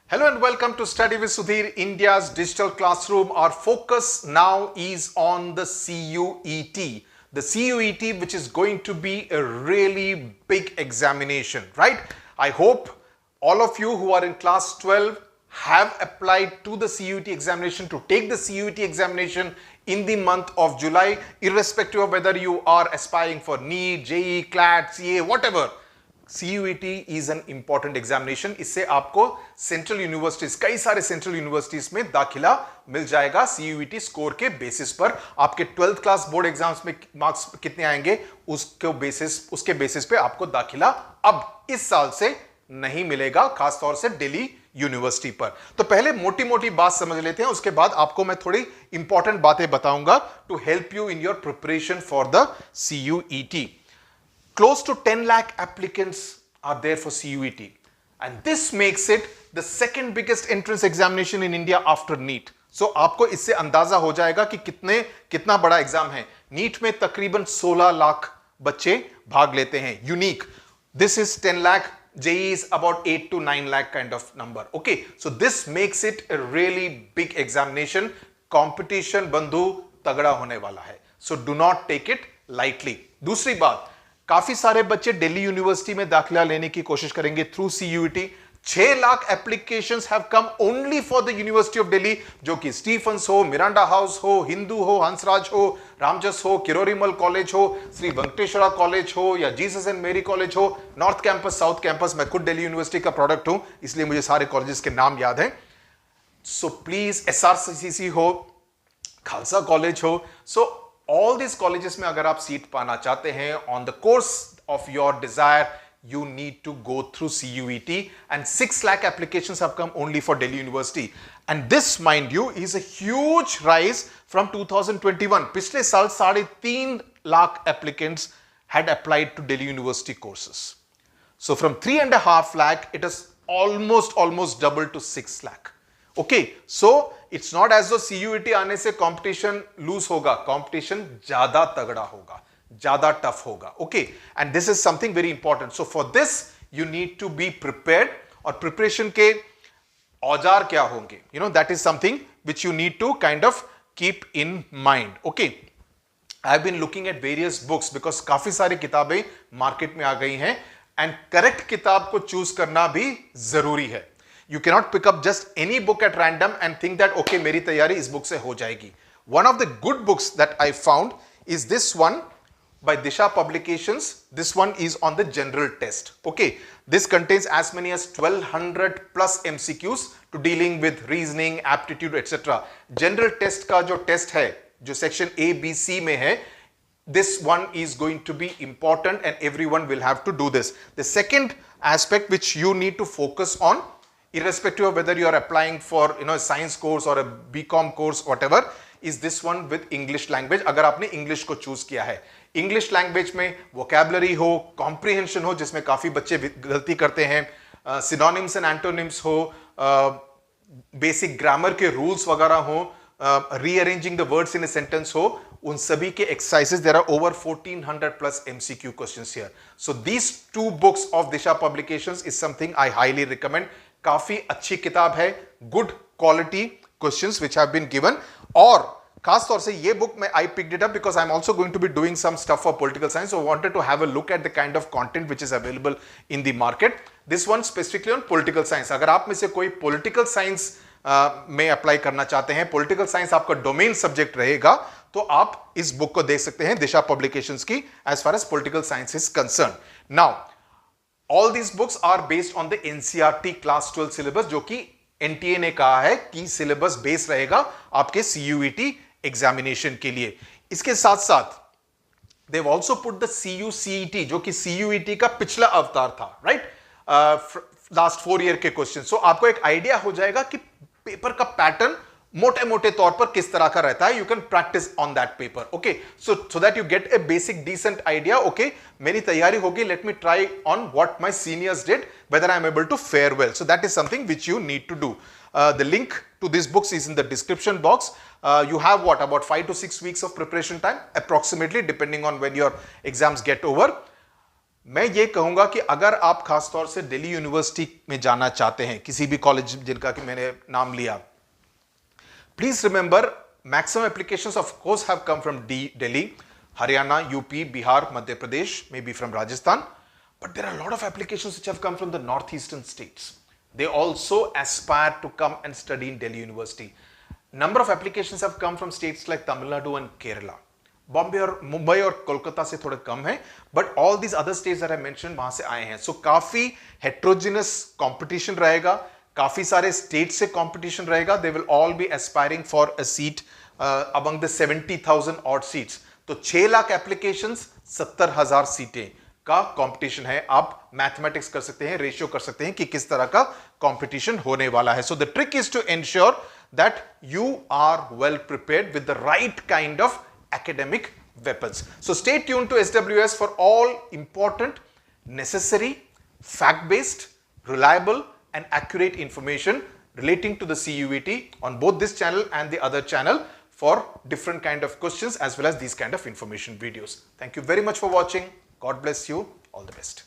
Hello and welcome to Study with Sudhir, India's digital classroom. Our focus now is on the CUET. The CUET, which is going to be a really big examination, right? I hope all of you who are in class 12 have applied to the CUET examination to take the CUET examination in the month of July, irrespective of whether you are aspiring for NEET, JEE, CLAT, CA, whatever. CUET is an important examination. इससे आपको central universities, कई सारे central universities में दाखिला मिल जाएगा CUET score के basis पर. आपके 12th क्लास बोर्ड एग्जाम्स में मार्क्स कितने आएंगे उसके बेसिस पे आपको दाखिला अब इस साल से नहीं मिलेगा, खासतौर से दिल्ली यूनिवर्सिटी पर. तो पहले मोटी मोटी बात समझ लेते हैं, उसके बाद आपको मैं थोड़ी इंपॉर्टेंट बातें बताऊंगा to help you in your preparation for the CUET. Close to 10 lakh applicants are there for CUET, and this makes it the second biggest entrance examination in India after NEET. So आपको इससे अंदाजा हो जाएगा कि कितना बड़ा exam है. NEET में तकरीबन 16 लाख बच्चे भाग लेते हैं, unique. This is 10 lakh. JEE is about 8 to 9 lakh kind of number. Okay, so this makes it a really big examination. Competition बंधु तगड़ा होने वाला है. So do not take it lightly. दूसरी बात, काफी सारे बच्चे दिल्ली यूनिवर्सिटी में दाखिला लेने की कोशिश करेंगे through CUET. 6 lakh applications have come only for the university of Delhi, जो कि स्टीफंस हो, मिरांडा हाउस हो, हिंदू हो, हंसराज हो, रामजस हो, किरोरीमल कॉलेज हो, श्री वेंकटेश्वरा कॉलेज हो, या जीसस एंड मेरी कॉलेज हो, नॉर्थ कैंपस, साउथ कैंपस. मैं खुद दिल्ली यूनिवर्सिटी का प्रोडक्ट हूं, इसलिए मुझे सारे कॉलेजेस के नाम याद हैं. सो प्लीज, SRCC हो, खालसा कॉलेज हो, सो all these colleges में अगर आप सीट पाना चाहते हैं on the course of your desire, you need to go through CUET, and 6 lakh applications have come only for Delhi University. And this, mind you, is a huge rise from 2021. पिछले साल 3.5 lakh applicants had applied to Delhi University courses. So from 3.5 lakh, it has almost doubled to 6 lakh. Okay, so it's not as though CUET आने से competition loose होगा, competition ज्यादा तगड़ा होगा, ज्यादा tough होगा. Okay, and this is something very important. So for this you need to be prepared. और preparation के औजार क्या होंगे, you know, that is something which you need to kind of keep in mind. Okay, I've been looking at various books because काफी सारी किताबें market में आ गई हैं, and करेक्ट किताब को चूज करना भी जरूरी है. You cannot pick up just any book at random and think that okay, मेरी तैयारी इस बुक से हो जाएगी. One of the good books that I found is this one by Disha Publications. This one is on the general test. Okay, this contains as many as 1200 plus MCQs to dealing with reasoning, aptitude, etc. General test का जो test है, जो section A, B, C में है, this one is going to be important and everyone will have to do this. The second aspect which you need to focus on, irrespective of whether you are applying for a science course or a BCom course, whatever, is this one with English language. अगर आपने English को choose किया है, English language में vocabulary हो, comprehension हो, जिसमें काफी बच्चे गलती करते हैं, synonyms and antonyms हो, basic grammar के rules वगैरह हो, rearranging the words in a sentence हो, उन सभी के exercises. There are over 1400 plus MCQ questions here. So these two books of Disha Publications is something I highly recommend. काफी अच्छी किताब है, good quality questions which have been given. और खास तौर से ये बुक में I picked it up because I'm also going to be doing some stuff for political science, so I wanted to have a look at the kind of content which is available in the market. This one specifically on political science. अगर आप में से कोई political science में apply करना चाहते हैं, political science आपका डोमेन सब्जेक्ट रहेगा, तो आप इस बुक को देख सकते हैं, दिशा पब्लिकेशंस की, as far as political science is concerned. Now all these books are based on the NCERT class 12 syllabus, जो कि NTA ने कहा है कि सिलेबस बेस रहेगा आपके CUET एग्जामिनेशन के लिए. इसके साथ साथ they've also put the CUCET, जो कि CUET का पिछला अवतार था, राइट, लास्ट 4 ईयर के क्वेश्चन. सो आपको एक आइडिया हो जाएगा कि पेपर का पैटर्न मोटे मोटे तौर पर किस तरह का रहता है. You can practise on that paper. Okay, so that you get a basic decent idea. Okay, मेरी तैयारी होगी, let me try on what my seniors did, whether I am able to fare well. So that is something which you need to do. The link to these books is in the description box. You have what, about 5 to 6 weeks of preparation time approximately, depending on when your exams get over. मैं ये कहूंगा कि अगर आप खासतौर से Delhi university में जाना चाहते हैं, किसी भी कॉलेज जिनका कि मैंने नाम लिया, please remember maximum applications of course have come from Delhi, Haryana, UP, Bihar, Madhya Pradesh, may be from Rajasthan, but there are a lot of applications which have come from the northeastern states. They also aspire to come and study in Delhi University. Number of applications have come from states like Tamil Nadu and Kerala. Bombay और मुंबई और कोलकाता से थोड़े कम है, but all these other states that I mention वहां से आए हैं. सो काफी हेट्रोजिनस कंपटीशन रहेगा, काफी सारे स्टेट से कंपटीशन रहेगा. They will all B aspiring for a seat among the 70,000 odd seats. तो 6 लाख एप्लीकेशंस, 70,000 सीटें का कंपटीशन है. आप मैथमेटिक्स कर सकते हैं, रेशियो कर सकते हैं कि किस तरह का कंपटीशन होने वाला है. So the trick is to ensure that you are well prepared with the right kind of academic weapons. So stay tuned to SWS for all important, necessary, fact-based, reliable and accurate information relating to the CUET on both this channel and the other channel for different kind of questions as well as these kind of information videos. Thank you very much for watching. God bless you. All the best.